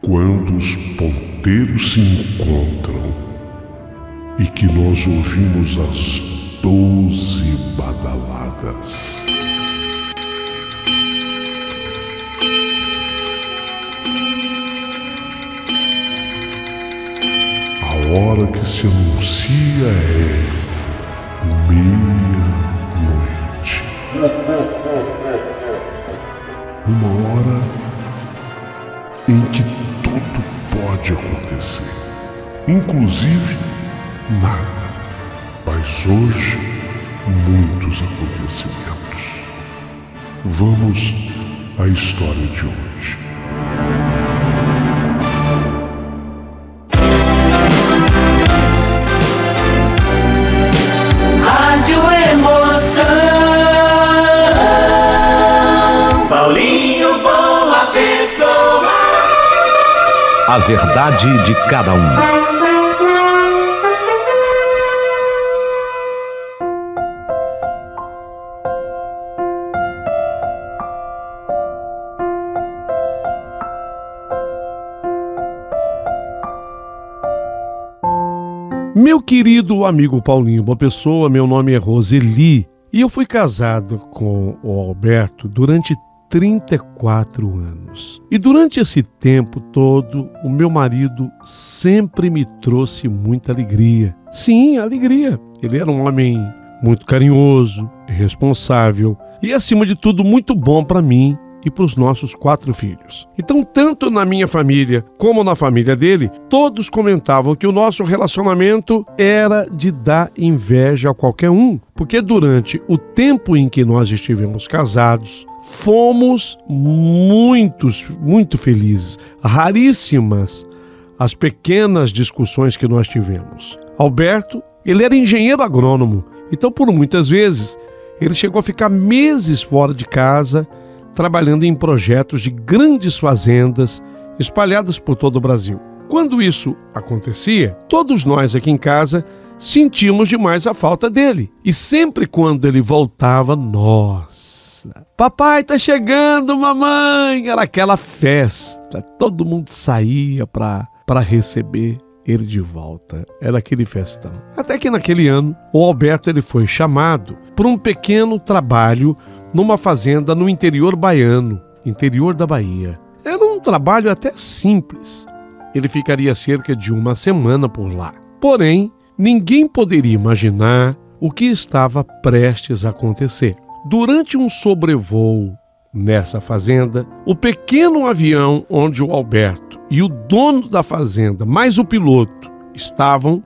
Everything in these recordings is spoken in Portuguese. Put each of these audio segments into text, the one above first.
Quando os ponteiros se encontram e que nós ouvimos as 12 badaladas. A hora que se anuncia é meia-noite. Uma hora em que tudo pode acontecer, inclusive nada. Mas hoje, muitos acontecimentos. Vamos à história de hoje. Rádio Emoção. Paulinho, boa pessoa. A verdade de cada um. Meu querido amigo Paulinho Boa Pessoa, meu nome é Roseli e eu fui casado com o Alberto durante 34 anos. E durante esse tempo todo, o meu marido sempre me trouxe muita alegria. Sim, alegria. Ele era um homem muito carinhoso, responsável e, acima de tudo, muito bom para mim e para os nossos 4 filhos. Então, tanto na minha família como na família dele, todos comentavam que o nosso relacionamento era de dar inveja a qualquer um, porque durante o tempo em que nós estivemos casados, fomos muito felizes, raríssimas as pequenas discussões que nós tivemos. Alberto, ele era engenheiro agrônomo, então por muitas vezes ele chegou a ficar meses fora de casa, trabalhando em projetos de grandes fazendas espalhadas por todo o Brasil. Quando isso acontecia, todos nós aqui em casa sentíamos demais a falta dele. E sempre quando ele voltava, nossa, papai tá chegando, mamãe! Era aquela festa, todo mundo saía para receber ele de volta. Era aquele festão. Até que naquele ano, o Alberto ele foi chamado para um pequeno trabalho numa fazenda no interior baiano, interior da Bahia. Era um trabalho até simples. Ele ficaria cerca de uma semana por lá. Porém, ninguém poderia imaginar o que estava prestes a acontecer. Durante um sobrevoo nessa fazenda, o pequeno avião onde o Alberto e o dono da fazenda, mais o piloto, estavam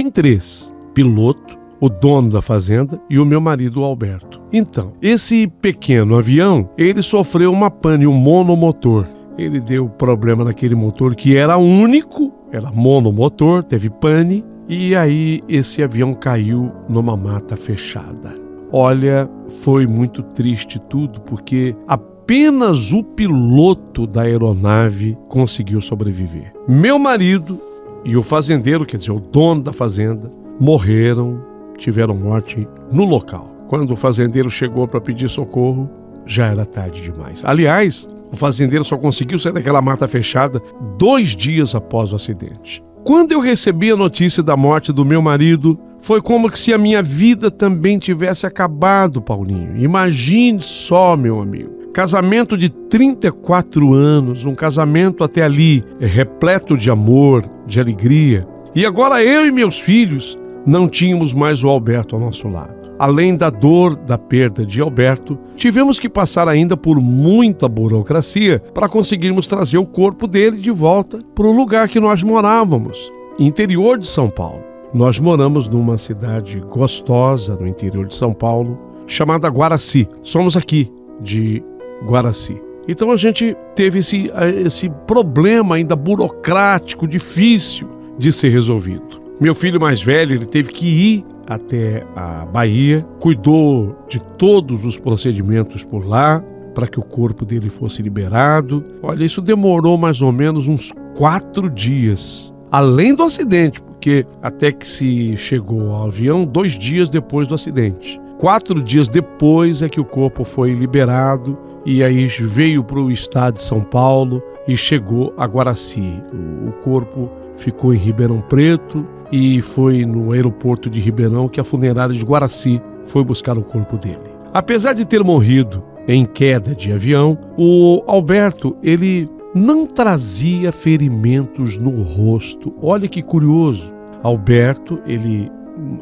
em 3. Piloto, o dono da fazenda e o meu marido, o Alberto. Então, esse pequeno avião, ele sofreu uma pane, um monomotor. Ele deu problema naquele motor que era único, era monomotor, teve pane, e aí esse avião caiu numa mata fechada. Olha, foi muito triste tudo, porque apenas o piloto da aeronave conseguiu sobreviver. Meu marido e o fazendeiro, quer dizer, o dono da fazenda, morreram, tiveram morte no local. Quando o fazendeiro chegou para pedir socorro, já era tarde demais. Aliás, o fazendeiro só conseguiu sair daquela mata fechada 2 dias após o acidente. Quando eu recebi a notícia da morte do meu marido, foi como se a minha vida também tivesse acabado, Paulinho. Imagine só, meu amigo. Casamento de 34 anos, um casamento até ali repleto de amor, de alegria. E agora eu e meus filhos não tínhamos mais o Alberto ao nosso lado. Além da dor da perda de Alberto, tivemos que passar ainda por muita burocracia para conseguirmos trazer o corpo dele de volta para o lugar que nós morávamos, interior de São Paulo. Nós moramos numa cidade gostosa no interior de São Paulo, chamada Guaraci. Somos aqui de Guaraci. Então a gente teve esse problema ainda burocrático, difícil de ser resolvido. Meu filho mais velho, ele teve que ir até a Bahia, cuidou de todos os procedimentos por lá, para que o corpo dele fosse liberado. Olha, isso demorou mais ou menos uns 4 dias, além do acidente, porque até que se chegou ao avião 2 dias depois do acidente. 4 dias depois é que o corpo foi liberado e aí veio para o estado de São Paulo e chegou a Guaraci. O corpo ficou em Ribeirão Preto e foi no aeroporto de Ribeirão que a funerária de Guaraci foi buscar o corpo dele. Apesar de ter morrido em queda de avião, o Alberto, ele não trazia ferimentos no rosto. Olha que curioso. Alberto,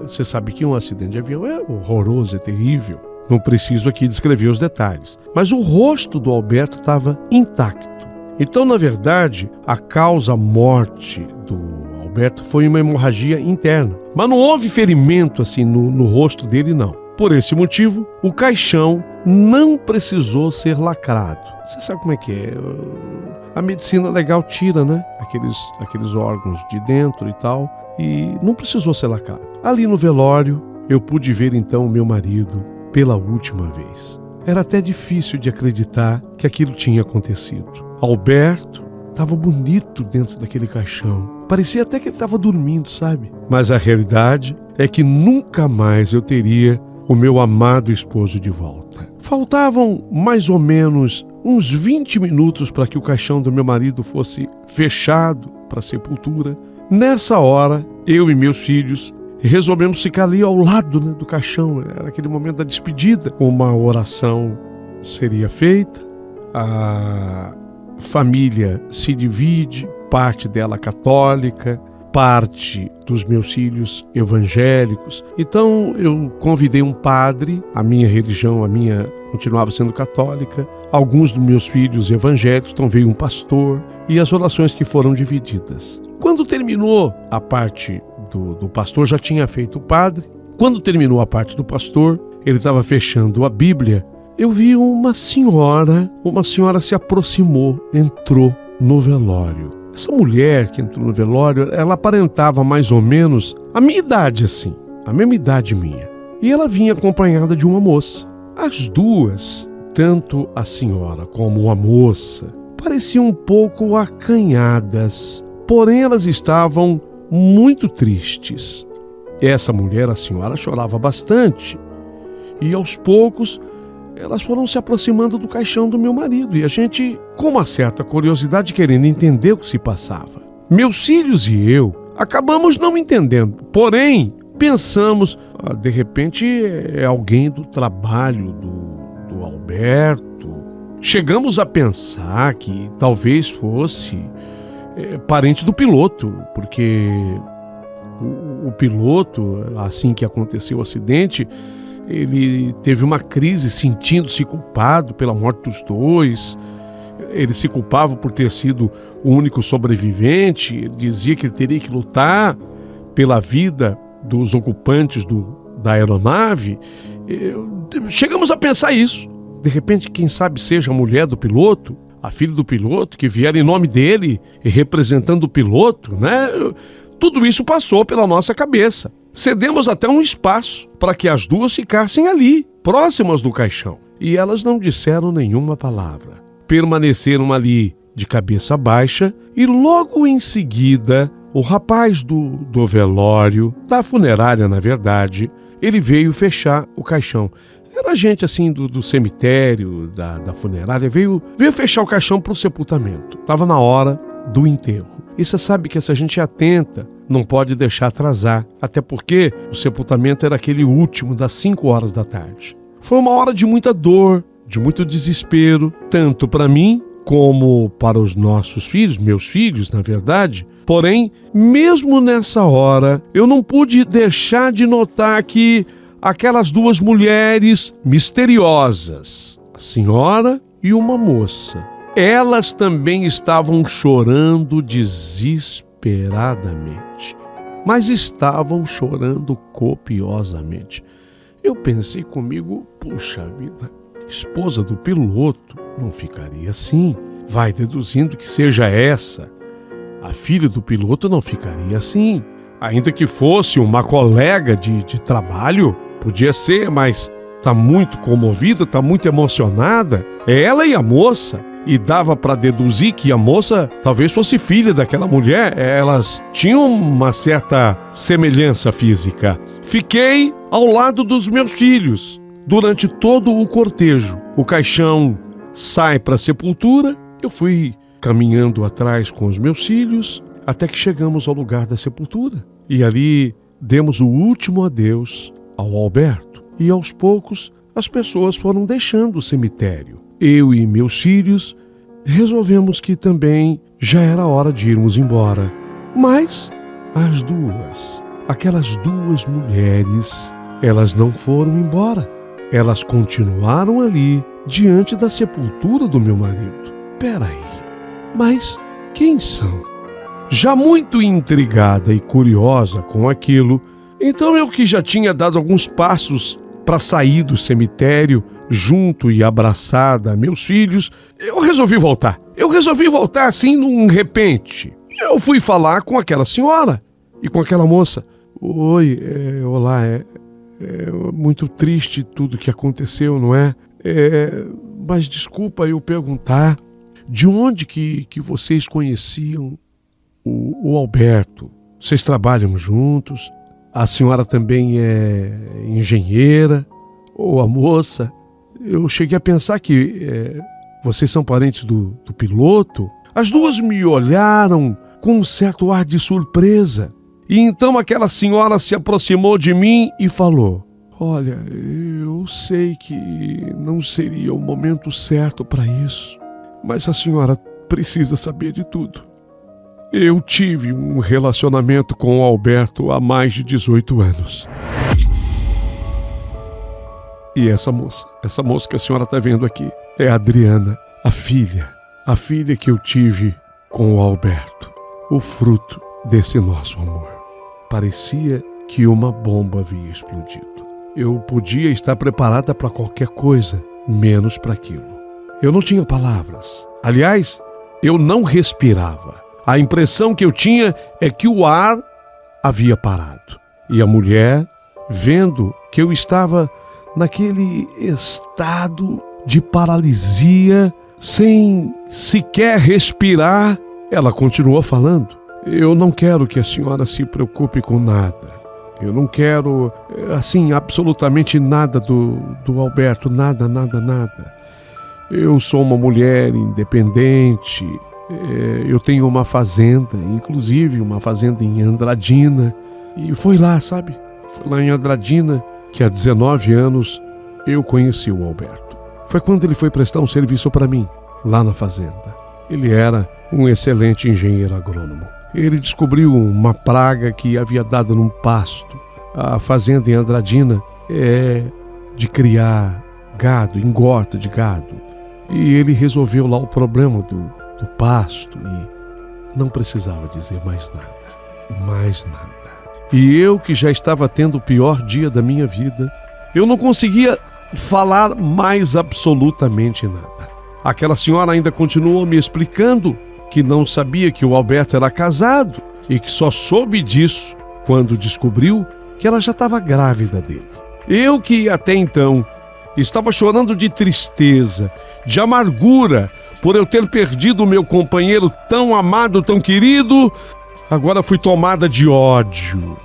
você sabe que um acidente de avião é horroroso, é terrível. Não preciso aqui descrever os detalhes. Mas o rosto do Alberto estava intacto. Então, na verdade, a causa morte do Alberto foi uma hemorragia interna. Mas não houve ferimento assim no rosto dele, não. Por esse motivo, o caixão não precisou ser lacrado. Você sabe como é que é? A medicina legal tira, né? Aqueles órgãos de dentro e tal. E não precisou ser lacrado. Ali no velório, eu pude ver então o meu marido pela última vez. Era até difícil de acreditar que aquilo tinha acontecido. Alberto estava bonito dentro daquele caixão. Parecia até que ele estava dormindo, sabe? Mas a realidade é que nunca mais eu teria o meu amado esposo de volta. Faltavam mais ou menos uns 20 minutos para que o caixão do meu marido fosse fechado para a sepultura. Nessa hora, eu e meus filhos resolvemos ficar ali ao lado, né, do caixão. Era aquele momento da despedida. Uma oração seria feita, a família se divide, parte dela católica, parte dos meus filhos evangélicos. Então eu convidei um padre, a minha religião, continuava sendo católica, alguns dos meus filhos evangélicos, então veio um pastor e as orações que foram divididas. Quando terminou a parte do pastor, já tinha feito o padre, quando terminou a parte do pastor, ele estava fechando a Bíblia, eu vi uma senhora se aproximou, entrou no velório. Essa mulher que entrou no velório, ela aparentava mais ou menos a minha idade assim, a mesma idade minha. E ela vinha acompanhada de uma moça. As duas, tanto a senhora como a moça, pareciam um pouco acanhadas, porém elas estavam muito tristes. Essa mulher, a senhora, chorava bastante e aos poucos elas foram se aproximando do caixão do meu marido e a gente, com uma certa curiosidade, querendo entender o que se passava. Meus filhos e eu acabamos não entendendo, porém pensamos, de repente é alguém do trabalho do Alberto. Chegamos a pensar que talvez fosse parente do piloto, porque o piloto, assim que aconteceu o acidente, ele teve uma crise sentindo-se culpado pela morte dos dois. Ele se culpava por ter sido o único sobrevivente. Ele dizia que ele teria que lutar pela vida dos ocupantes da aeronave. Chegamos a pensar isso. De repente, quem sabe seja a mulher do piloto, a filha do piloto, que vier em nome dele e representando o piloto, né? Tudo isso passou pela nossa cabeça. Cedemos até um espaço para que as duas ficassem ali, próximas do caixão. E elas não disseram nenhuma palavra. Permaneceram ali de cabeça baixa e logo em seguida, o rapaz do velório, da funerária na verdade, ele veio fechar o caixão. Era gente assim do cemitério, da funerária, veio fechar o caixão para o sepultamento. Estava na hora do enterro. E você sabe que essa gente é atenta, não pode deixar atrasar, até porque o sepultamento era aquele último das 5 horas da tarde. Foi uma hora de muita dor, de muito desespero, tanto para mim como para os nossos filhos, meus filhos, na verdade. Porém, mesmo nessa hora, eu não pude deixar de notar que aquelas duas mulheres misteriosas, a senhora e uma moça, elas também estavam chorando desesperadamente, mas estavam chorando copiosamente. Eu pensei comigo, puxa vida, esposa do piloto não ficaria assim. Vai deduzindo que seja essa. A filha do piloto não ficaria assim. Ainda que fosse uma colega de trabalho, podia ser, mas está muito comovida, está muito emocionada. É ela e a moça. E dava para deduzir que a moça talvez fosse filha daquela mulher. Elas tinham uma certa semelhança física. Fiquei ao lado dos meus filhos durante todo o cortejo. O caixão sai para a sepultura. Eu fui caminhando atrás com os meus filhos, até que chegamos ao lugar da sepultura. E ali demos o último adeus ao Alberto. E aos poucos as pessoas foram deixando o cemitério. Eu e meus filhos resolvemos que também já era hora de irmos embora. Mas aquelas duas mulheres, elas não foram embora. Elas continuaram ali, diante da sepultura do meu marido. Peraí, mas quem são? Já muito intrigada e curiosa com aquilo, então eu que já tinha dado alguns passos para sair do cemitério, junto e abraçada a meus filhos, eu resolvi voltar. Eu resolvi voltar assim num repente. Eu fui falar com aquela senhora e com aquela moça. Oi, olá, é muito triste tudo que aconteceu, não é? Mas desculpa eu perguntar, de onde que vocês conheciam o Alberto? Vocês trabalham juntos? A senhora também é engenheira? Ou a moça? Eu cheguei a pensar que vocês são parentes do piloto. As duas me olharam com um certo ar de surpresa. E então aquela senhora se aproximou de mim e falou: olha, eu sei que não seria o momento certo para isso, mas a senhora precisa saber de tudo. Eu tive um relacionamento com o Alberto há mais de 18 anos. E essa moça que a senhora está vendo aqui, é a Adriana, a filha que eu tive com o Alberto, o fruto desse nosso amor. Parecia que uma bomba havia explodido. Eu podia estar preparada para qualquer coisa, menos para aquilo. Eu não tinha palavras. Aliás, eu não respirava. A impressão que eu tinha é que o ar havia parado. E a mulher, vendo que eu estava naquele estado de paralisia, sem sequer respirar, ela continuou falando: eu não quero que a senhora se preocupe com nada. Eu não quero, assim, absolutamente nada do Alberto, nada. Eu sou uma mulher independente, eu tenho uma fazenda, inclusive uma fazenda em Andradina. E foi lá, sabe? Foi lá em Andradina que há 19 anos eu conheci o Alberto. Foi quando ele foi prestar um serviço para mim, lá na fazenda. Ele era um excelente engenheiro agrônomo. Ele descobriu uma praga que havia dado num pasto. A fazenda em Andradina é de criar gado, engorda de gado. E ele resolveu lá o problema do pasto e não precisava dizer mais nada. E eu, que já estava tendo o pior dia da minha vida, eu não conseguia falar mais absolutamente nada. Aquela senhora ainda continuou me explicando que não sabia que o Alberto era casado e que só soube disso quando descobriu que ela já estava grávida dele. Eu, que até então estava chorando de tristeza, de amargura por eu ter perdido o meu companheiro tão amado, tão querido, agora fui tomada de ódio.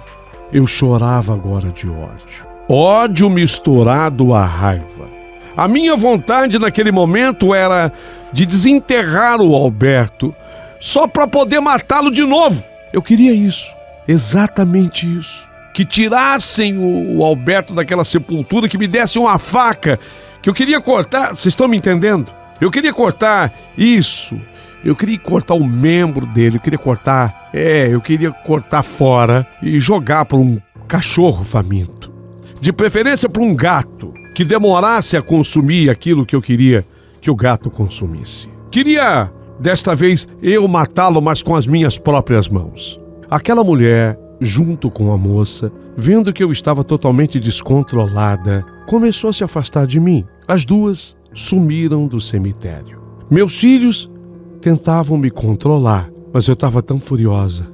Eu chorava agora de ódio. Ódio misturado à raiva. A minha vontade naquele momento era de desenterrar o Alberto, só para poder matá-lo de novo. Eu queria isso, exatamente isso. Que tirassem o Alberto daquela sepultura, que me dessem uma faca, que eu queria cortar, vocês estão me entendendo? Eu queria cortar isso, eu queria cortar o membro dele, eu queria cortar fora e jogar para um cachorro faminto. De preferência para um gato, que demorasse a consumir aquilo que eu queria que o gato consumisse. Queria, desta vez, eu matá-lo, mas com as minhas próprias mãos. Aquela mulher, junto com a moça, vendo que eu estava totalmente descontrolada, começou a se afastar de mim. As duas sumiram do cemitério. Meus filhos tentavam me controlar, mas eu estava tão furiosa,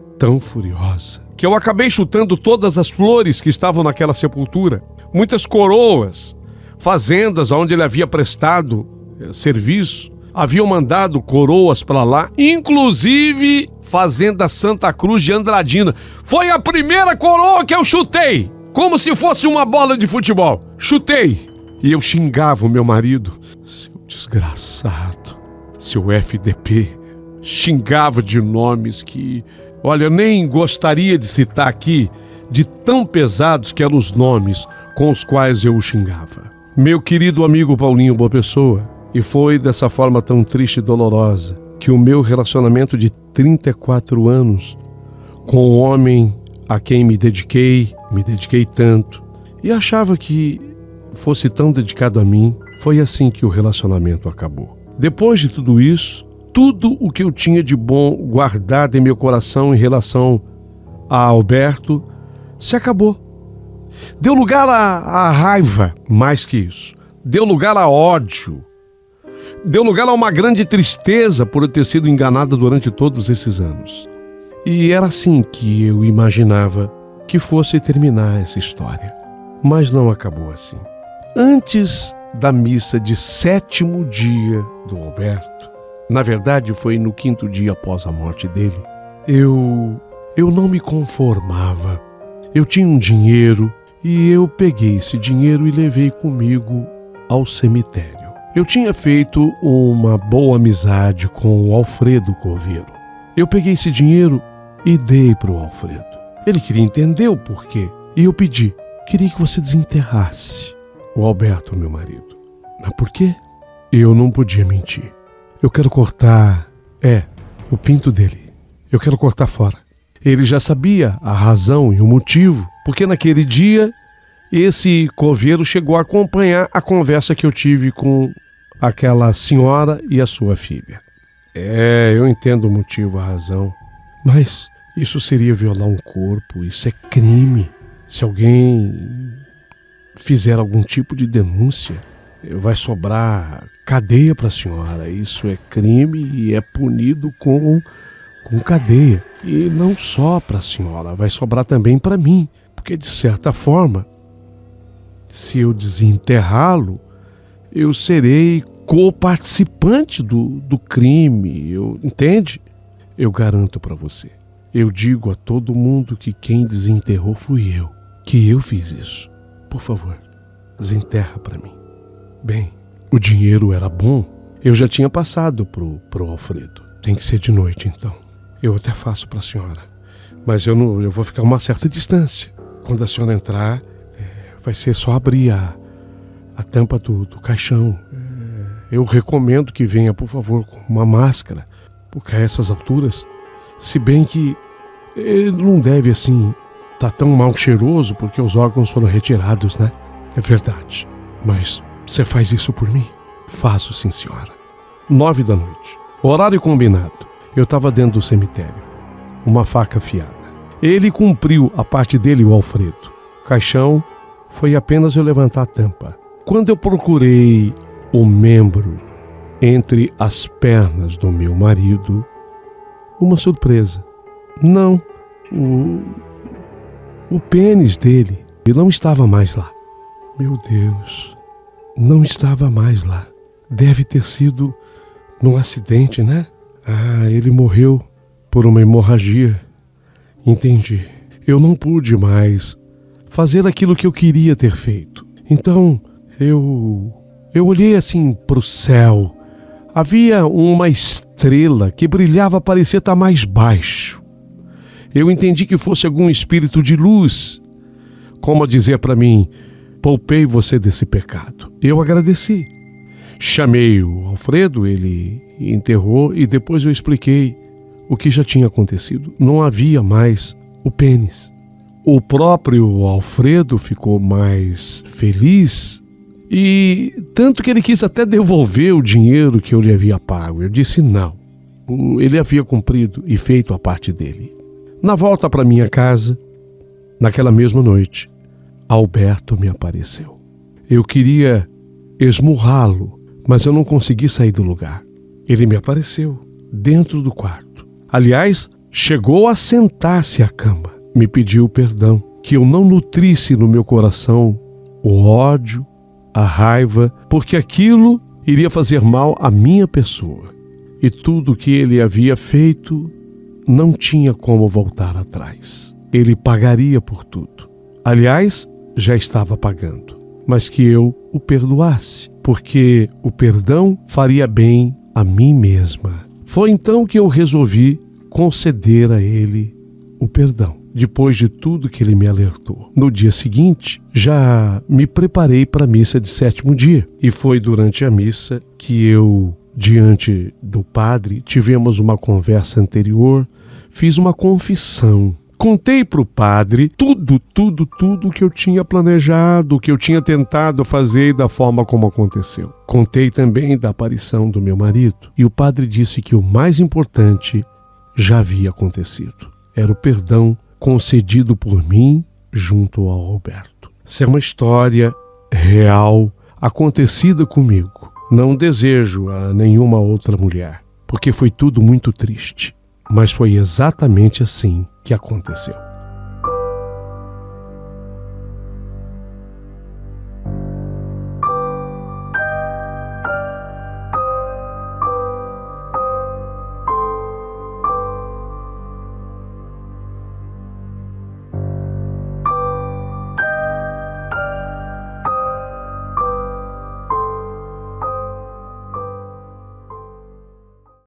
que eu acabei chutando todas as flores que estavam naquela sepultura. Muitas coroas, fazendas onde ele havia prestado serviço, haviam mandado coroas para lá, inclusive Fazenda Santa Cruz de Andradina. Foi a primeira coroa que eu chutei, como se fosse uma bola de futebol. Chutei. E eu xingava o meu marido: seu desgraçado, seu FDP, xingava de nomes que, olha, eu nem gostaria de citar aqui, de tão pesados que eram os nomes com os quais eu o xingava. Meu querido amigo Paulinho Boa Pessoa, e foi dessa forma tão triste e dolorosa que o meu relacionamento de 34 anos com um homem a quem me dediquei tanto, e achava que fosse tão dedicado a mim, foi assim que o relacionamento acabou. Depois de tudo isso, tudo o que eu tinha de bom guardado em meu coração em relação a Alberto se acabou. Deu lugar à raiva, mais que isso. Deu lugar a ódio. Deu lugar a uma grande tristeza por eu ter sido enganada durante todos esses anos. E era assim que eu imaginava que fosse terminar essa história. Mas não acabou assim. Antes da missa de 7º dia do Alberto, na verdade foi no 5º dia após a morte dele, eu não me conformava. Eu tinha um dinheiro e eu peguei esse dinheiro e levei comigo ao cemitério. Eu tinha feito uma boa amizade com o Alfredo Coveiro. Eu peguei esse dinheiro e dei para o Alfredo. Ele queria entender o porquê. E eu pedi, queria que você desenterrasse o Alberto, meu marido. Mas por quê? Eu não podia mentir. Eu quero cortar, o pinto dele. Eu quero cortar fora. Ele já sabia a razão e o motivo, porque naquele dia esse coveiro chegou a acompanhar a conversa que eu tive com aquela senhora e a sua filha. Eu entendo o motivo, a razão, mas isso seria violar um corpo, isso é crime. Se alguém fizer algum tipo de denúncia, vai sobrar cadeia para a senhora. Isso é crime e é punido com cadeia. E não só para a senhora, vai sobrar também para mim, porque de certa forma, se eu desenterrá-lo, eu serei co-participante do crime, entende? Eu garanto para você, eu digo a todo mundo que quem desenterrou fui eu, que eu fiz isso. Por favor, desenterra para mim. Bem, o dinheiro era bom, eu já tinha passado pro Alfredo. Tem que ser de noite então. Eu até faço para a senhora, mas eu vou ficar a uma certa distância. Quando a senhora entrar, vai ser só abrir a tampa do caixão. Eu recomendo que venha, por favor, com uma máscara, porque a essas alturas, se bem que ele não deve, assim, tá tão mal cheiroso, porque os órgãos foram retirados, né? É verdade. Mas você faz isso por mim? Faço, sim, senhora. 9 da noite. Horário combinado. Eu estava dentro do cemitério. Uma faca afiada. Ele cumpriu a parte dele, o Alfredo. O caixão foi apenas eu levantar a tampa. Quando eu procurei o membro entre as pernas do meu marido, uma surpresa. Não, o pênis dele não estava mais lá. Meu Deus, não estava mais lá. Deve ter sido num acidente, né? Ele morreu por uma hemorragia. Entendi. Eu não pude mais fazer aquilo que eu queria ter feito. Então, eu olhei assim para o céu. Havia uma estrela que brilhava, parecia estar mais baixo. Eu entendi que fosse algum espírito de luz, como a dizer para mim, poupei você desse pecado. Eu agradeci. Chamei o Alfredo, ele enterrou e depois eu expliquei o que já tinha acontecido. Não havia mais o pênis. O próprio Alfredo ficou mais feliz e tanto que ele quis até devolver o dinheiro que eu lhe havia pago. Eu disse não. Ele havia cumprido e feito a parte dele. Na volta para minha casa, naquela mesma noite, Alberto me apareceu. Eu queria esmurrá-lo, mas eu não consegui sair do lugar. Ele me apareceu dentro do quarto. Aliás, chegou a sentar-se à cama. Me pediu perdão, que eu não nutrisse no meu coração o ódio, a raiva, porque aquilo iria fazer mal à minha pessoa. E tudo que ele havia feito não tinha como voltar atrás. Ele pagaria por tudo. Aliás, já estava pagando. Mas que eu o perdoasse, porque o perdão faria bem a mim mesma, Foi então que eu resolvi conceder a ele o perdão, depois de tudo que ele me alertou. No dia seguinte, já me preparei para a missa de 7º dia, e foi durante a missa que eu, diante do padre, tivemos uma conversa anterior, fiz uma confissão. Contei para o padre tudo que eu tinha planejado, o que eu tinha tentado fazer e da forma como aconteceu. Contei também da aparição do meu marido, e o padre disse que o mais importante já havia acontecido. Era o perdão concedido por mim junto ao Roberto. Essa é uma história real, acontecida comigo. Não desejo a nenhuma outra mulher, porque foi tudo muito triste. Mas foi exatamente assim que aconteceu.